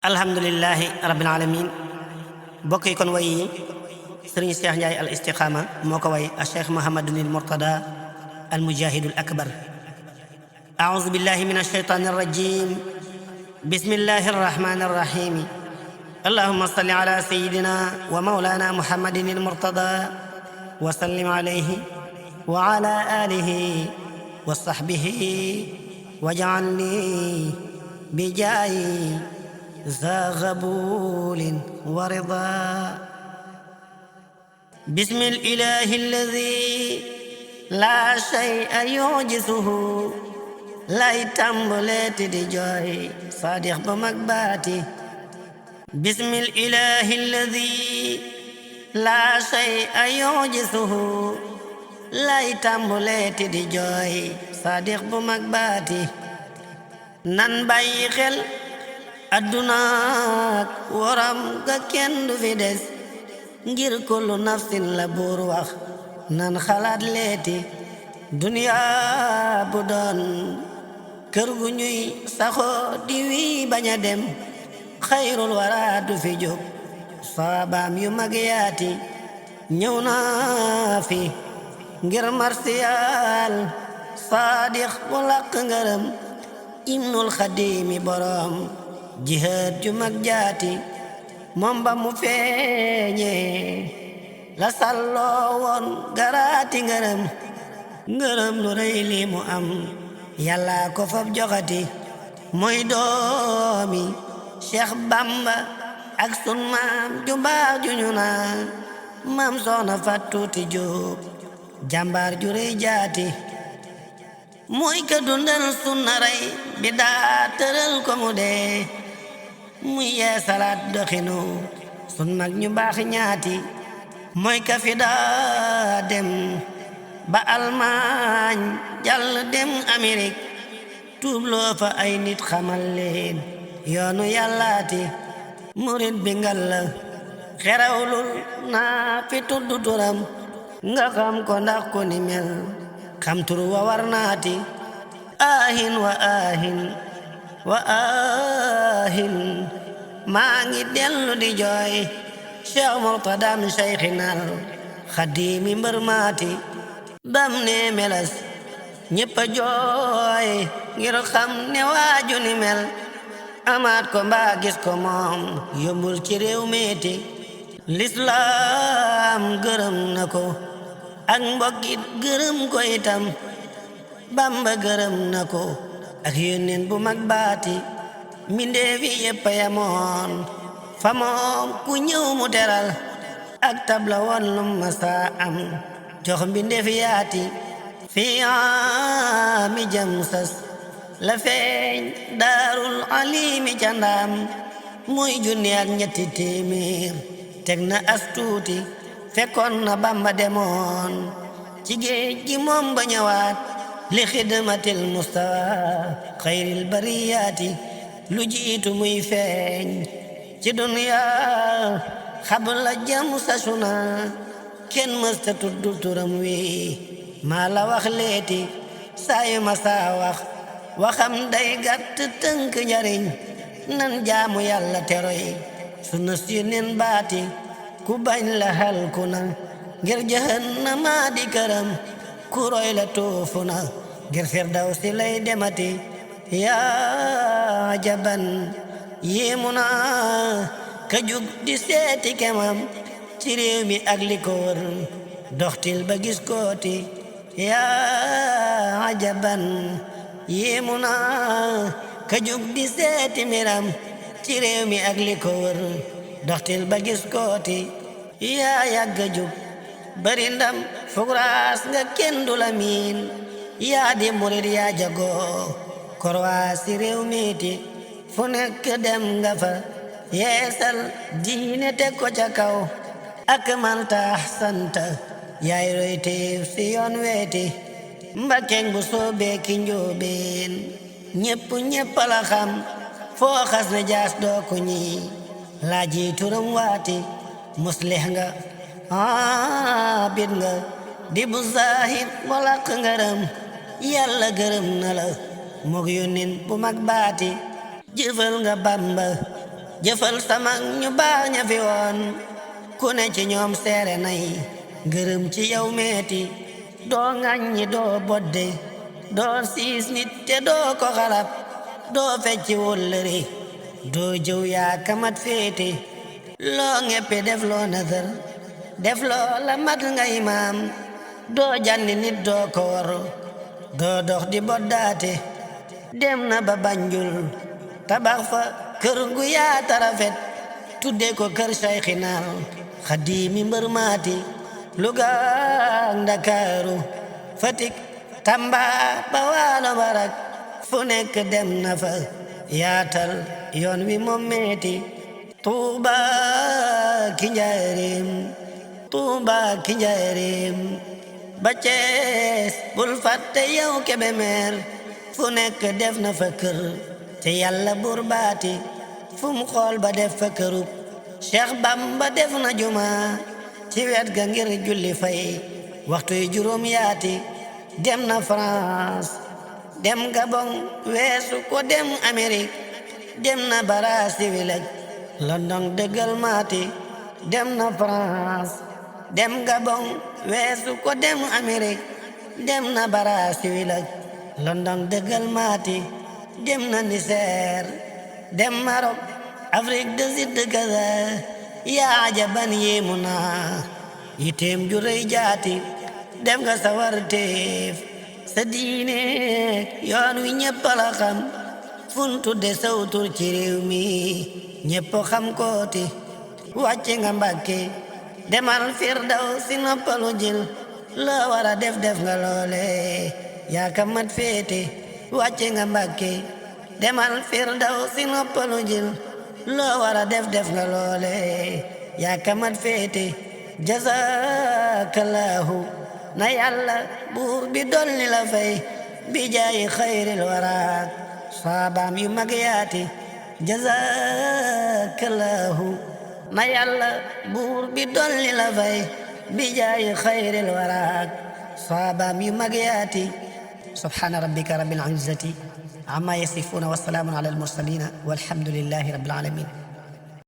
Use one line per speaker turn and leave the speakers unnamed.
alhamdulillahi rabbil alamin bokk yi kon way yi sëriñ Cheikh Ndiaye al istiqama moo ko way a cheikh Mouhamadunil Mourtada al mujahidul akbar a'udhu billahi minash shaytanir rajim bismillahir rahmanir rahim allahumma salli ala sayyidina wa maulana Muhammadinil Mourtada wa sallim alayhi wa ala alihi wa sahbihi waj'alni bijaayi ذا غبول ورضا بسم الإله الذي لا شيء يعجزه لا يتملت دي جوي صادق بمقباتي بسم الإله الذي لا شيء يعجزه لا يتملت دي جوي صادق بمقباتي ننبي خل adduna waram ga kenn du fi des ngir kullu nafsin la buur wax nan xalaat leeti duniya bu doon kër gu ñuy saxoo di wi bañ a dem xayrul wara du fi jóg saabaam yu mag yaati ñëw na fi ngir marsiyal saadiq bu laq ngërëm ibnul xadimi borom jihaad ju mag jaati moom ba mu feeñee la salloo woon garaati ngërëm lu rëy li mu am yàlla ko fab joxati mooy doomi Cheikh Bamba ak sun maam ju baax ju ñu naan maam soxna Fattuuti Jóob jàmbaar ju rëy jaati mooy ka dundal sunna rey bi daa tëral ko mu dee muy yee salaat doxinu sun mag ñu baax ñaati mooy ka fi daa dem ba Almaañ jàll dem Amérique tuubloo fa ay nit xamal leen yoonu yàllaati murit bi ngal la xerawlul naa fi tudd turam nga xam ko ndax ko ni mel xam tur wa war naati aahin wa aahin wa aahin maa ngi dellu di jooy Cheikh Mourtadam Cheikhinal Xadimi mbër maati bam ne melas ñëpp a jooy ngir xam ne waaju ni mel amaat ko mbaa gis ko moom yombul ci réew meeti lislaam gërëm na ko ak mbokkit gërëm ko itam Bamba gërëm na ko ak yónneen bu mag baati mbindeefi yépp yamoon fa moom ku ñëw mu teral ak tabla woon lu masa am jox mbindeefi yaati fi mi jam sas la feeñ daarul alimi ca Ndaam muy junni ak ñetti téeméer teg na astuuti fekkoon na Bamba demoon ci géej gi moom ba ñëwaat li xidmatil mustafa xayril bariyaati lu jiitu muy feeñ ci dunya xabla jam sasuna kenn mësta tuddu turam wi maa la wax leeti saayu ma saa wax waxam day gàtt tënk njariñ nan jaamu yàlla teroy sunna si nen baati ku bañ la halku na ngir jahannama di këram ku roy la tuufu na ngir firdawsi lay demati yaa ajaban yéemu na ka jug di seeti kemam ci réew mi ak li ko wër doxtil ba gis kooti yaa ajaban yéemu na ka jug di seeti miram ci réew mi ak li ko wër doxtil ba gis kooti yaa yàgga jug bari ndam fugraas nga kenn du la miin yaa di murid yaa jagoo korwaasi réew miiti fu nekk dem nga fa yeesal diine teg ko ca kaw ak mantaax santa yaay roy teef si yoon weeti mbakkeng bu soobee ki njoobeen ñépp la xam foo xas ne jaas doo ko ñi laaji turam waati muslih nga abid nga di bu zahid walaq ngërëm yàlla gërëm na la moog yónneen bu mag baati jëfal nga Bamba jëfal sama ñu baax ña fi woon ku ne ci ñoom seere nay ngërëm ci yow meeti doo ŋaññi doo bodde doo siis nit te doo ko xalab doo fecci wóllëre doo jëw yaa kamat féete loo ŋeppe def loo nazar def loo la mat nga imaam doo janni nit doo ko wor doo dox di boddaate dem na ba Banjul tabax fa kër gu yaata rafet tudde ko kër Sayxinaal Xadiimi mbër maati Luga Ndakaaru Fatik Tamba ba Waalo Barak fu nekk dem na fa yaatal yoon wi moom meeti Tuuba ki njaareem Tuuba ki njaareem ba Cees bul fàtte yow Kebemer fu nekk def na fa kër te yàlla buur baati fu mu xool ba def fa kërub Cheikh Bamba def na juma ci wet ga ngir julli fay waxtu yu juróom yaati dem na France dem Gabon weesu ko dem Amérique dem na Brazzaville ak London dëggal maati dem na France dem Gabon weesu ko dem Amérique dem na Brazzaville ak London dëggal maati dem na Niger dem Maroc Afrique du Sud kaza yaa ajaban yéemu naa yiteem ju rëy jaati def nga sa warteef sa diine yoon wi ñépp la xam fun tudde saw tur ci réew mi ñépp xam kooti wàcce nga Mbàkke demal Firdawsi noppalu jël loo wara def nga loole yaa ka mat féete wàcce nga Mbàkke demal Firdawsi noppalu jël loo wara def nga loole yaa ka mat féete jazakallahu na yàlla buur bi dolli la fay bi jaayi xayril waraak saabaam yu mag yaati jazakallahu na yàlla buur bi dolli la fay bi jaayi xayril waraak saabaam yu mag yaati subhaana rabbika rabbil izzati amma yasifuna wa salaamun ala al mursalina walhamdulillahi rabbil alamin